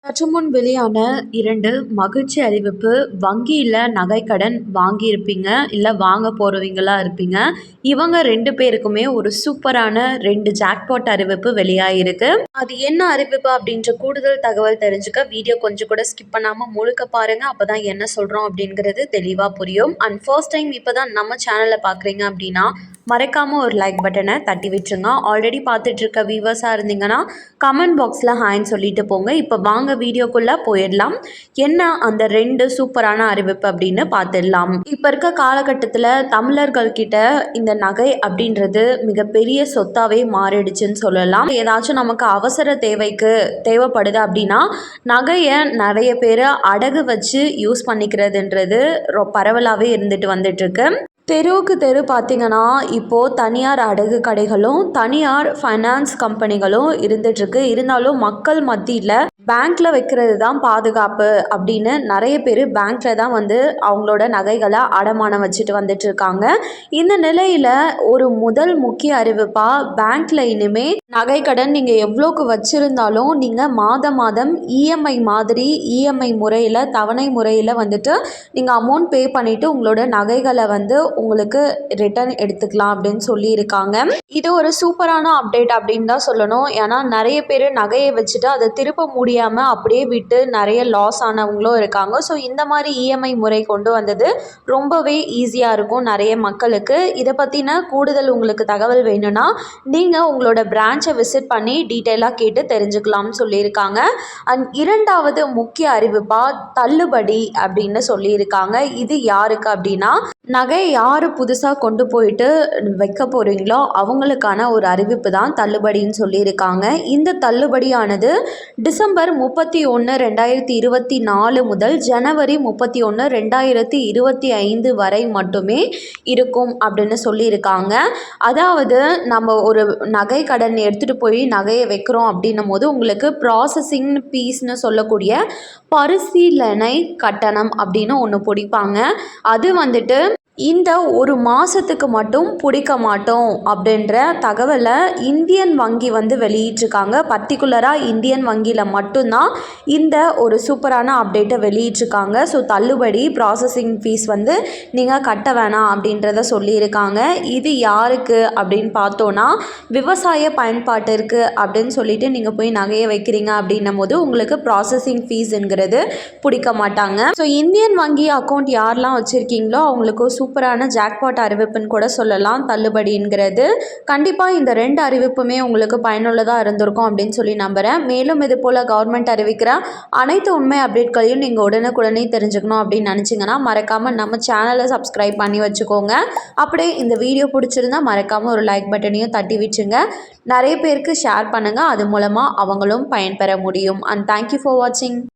சற்று முன் வெளியான 2 மகிழ்ச்சி அறிவிப்பு. வங்கியில நகைக்கடன் வாங்கியிருப்பீங்க, இல்ல வாங்க போறவங்களா இருப்பீங்க. இவங்க 2 பேருக்குமே ஒரு சூப்பரான 2 ஜாக்பாட் அறிவிப்பு வெளியாயிருக்கு. அது என்ன அறிவிப்பு அப்படின்ற கூடுதல் தகவல் தெரிஞ்சுக்க வீடியோ கொஞ்சம் கூட ஸ்கிப் பண்ணாம முழுக்க பாருங்க. அப்பதான் என்ன சொல்றோம் அப்படிங்கிறது தெளிவா புரியும். அண்ட் ஃபர்ஸ்ட் டைம் இப்பதான் நம்ம சேனலை பார்க்குறீங்க அப்படின்னா மறக்காம ஒரு லைக் பட்டனை தட்டி விட்டுருங்க. ஆல்ரெடி பார்த்துட்டு இருக்க வியூவர்ஸாக இருந்தீங்கன்னா கமெண்ட் பாக்ஸில் ஹாய்ன்னு சொல்லிட்டு போங்க. இப்போ வாங்க வீடியோக்குள்ளே போயிடலாம். என்ன அந்த 2 சூப்பரான அறிவிப்பு அப்படின்னு பார்த்துடலாம். இப்போ இருக்க காலகட்டத்தில் தமிழர்கள் கிட்ட இந்த நகை அப்படின்றது மிகப்பெரிய சொத்தாவே மாறிடுச்சுன்னு சொல்லலாம். ஏதாச்சும் நமக்கு அவசர தேவைக்கு தேவைப்படுது அப்படின்னா நகையை நிறைய பேர் அடகு வச்சு யூஸ் பண்ணிக்கிறதுன்றது பரவலாகவே இருந்துட்டு வந்துட்டுருக்கு. தெருவுக்கு தெரு பார்த்திங்கன்னா இப்போது தனியார் அடகு கடைகளும் தனியார் ஃபைனான்ஸ் கம்பெனிகளும் இருந்துகிட்ருக்கு. இருந்தாலும் மக்கள் மத்தியில் பேங்க்கில் வைக்கிறது தான் பாதுகாப்பு அப்படின்னு நிறைய பேர் பேங்க்கில் தான் வந்து அவங்களோட நகைகளை அடமானம் வச்சுட்டு வந்துட்டுருக்காங்க. இந்த நிலையில் ஒரு முதல் முக்கிய அறிவிப்பாக பேங்க்கில் இனிமேல் நகை கடன் நீங்கள் எவ்வளோக்கு வச்சுருந்தாலும் நீங்கள் மாதம் இஎம்ஐ மாதிரி இஎம்ஐ முறையில் தவணை முறையில் வந்துட்டு நீங்கள் அமௌண்ட் பே பண்ணிவிட்டு உங்களோட நகைகளை வந்து உங்களுக்கு ரிட்டர்ன் எடுத்துக்கலாம் அப்படின்னு சொல்லியிருக்காங்க. இது ஒரு சூப்பரான அப்டேட் அப்படின்னு தான் சொல்லணும். ஏன்னா நிறைய பேர் நகையை வச்சுட்டு அதை திருப்ப முடியாமல் அப்படியே விட்டு நிறைய லாஸ் ஆனவங்களும் இருக்காங்க. ஸோ இந்த மாதிரி இஎம்ஐ முறை கொண்டு வந்தது ரொம்பவே ஈஸியாக இருக்கும் நிறைய மக்களுக்கு. இதை பற்றின கூடுதல் உங்களுக்கு தகவல் வேணும்னா நீங்கள் உங்களோட பிரான்ச்சை விசிட் பண்ணி டீட்டெயிலாக கேட்டு தெரிஞ்சுக்கலாம்னு சொல்லியிருக்காங்க. அண்ட் இரண்டாவது முக்கிய அறிவிப்பாக தள்ளுபடி அப்படின்னு சொல்லியிருக்காங்க. இது யாருக்கு அப்படின்னா நகை யார் புதுசாக கொண்டு போயிட்டு வைக்க போகிறீங்களோ அவங்களுக்கான ஒரு அறிவிப்பு தான் தள்ளுபடின்னு சொல்லியிருக்காங்க. இந்த தள்ளுபடியானது டிசம்பர் 31, 2024 முதல் ஜனவரி 31, 2025 வரை மட்டுமே இருக்கும் அப்படின்னு சொல்லியிருக்காங்க. அதாவது நம்ம ஒரு நகை கடன் எடுத்துகிட்டு போய் நகையை வைக்கிறோம் அப்படின்னும் போது உங்களுக்கு ப்ராசஸிங் ஃபீஸ்னு சொல்லக்கூடிய பரிசீலனை கட்டணம் அப்படின்னு ஒன்று பிடிப்பாங்க. அது வந்துட்டு இந்த ஒரு மாதத்துக்கு மட்டும் பிடிக்க மாட்டோம் அப்படின்ற தகவலை இந்தியன் வங்கி வந்து வெளியிட்டிருக்காங்க. பர்டிகுலராக இந்தியன் வங்கியில் மட்டும்தான் இந்த ஒரு சூப்பரான அப்டேட்டை வெளியிட்டிருக்காங்க. ஸோ தள்ளுபடி ப்ராசஸிங் ஃபீஸ் வந்து நீங்கள் கட்ட வேணாம் அப்படின்றத சொல்லியிருக்காங்க. இது யாருக்கு அப்படின்னு பார்த்தோன்னா விவசாய பயன்பாட்டிற்கு அப்படின்னு சொல்லிட்டு நீங்கள் போய் நகையை வைக்கிறீங்க அப்படின்னும் போது உங்களுக்கு ப்ராசஸிங் ஃபீஸுங்கிறது பிடிக்க மாட்டாங்க. ஸோ இந்தியன் வங்கி அக்கௌண்ட் யாரெல்லாம் வச்சுருக்கீங்களோ அவங்களுக்கு சூப்பரான ஜாக்பாட் அறிவிப்புன்னு கூட சொல்லலாம் தள்ளுபடிங்கிறது. கண்டிப்பாக இந்த 2 அறிவிப்புமே உங்களுக்கு பயனுள்ளதாக இருந்திருக்கும் அப்படின்னு சொல்லி நம்புகிறேன். மேலும் இது போல் கவர்மெண்ட் அறிவிக்கிற அனைத்து உண்மை அப்டேட்களையும் நீங்கள் உடனுக்குடனே தெரிஞ்சுக்கணும் அப்படின்னு நினச்சிங்கன்னா மறக்காமல் நம்ம சேனலை சப்ஸ்கிரைப் பண்ணி வச்சுக்கோங்க. அப்படியே இந்த வீடியோ பிடிச்சிருந்தா மறக்காமல் ஒரு லைக் பட்டனையும் தட்டி விட்டுருங்க. நிறைய பேருக்கு ஷேர் பண்ணுங்கள். அது மூலமாக அவங்களும் பயன்பெற முடியும். அண்ட் தேங்க்யூ ஃபார் வாட்சிங்.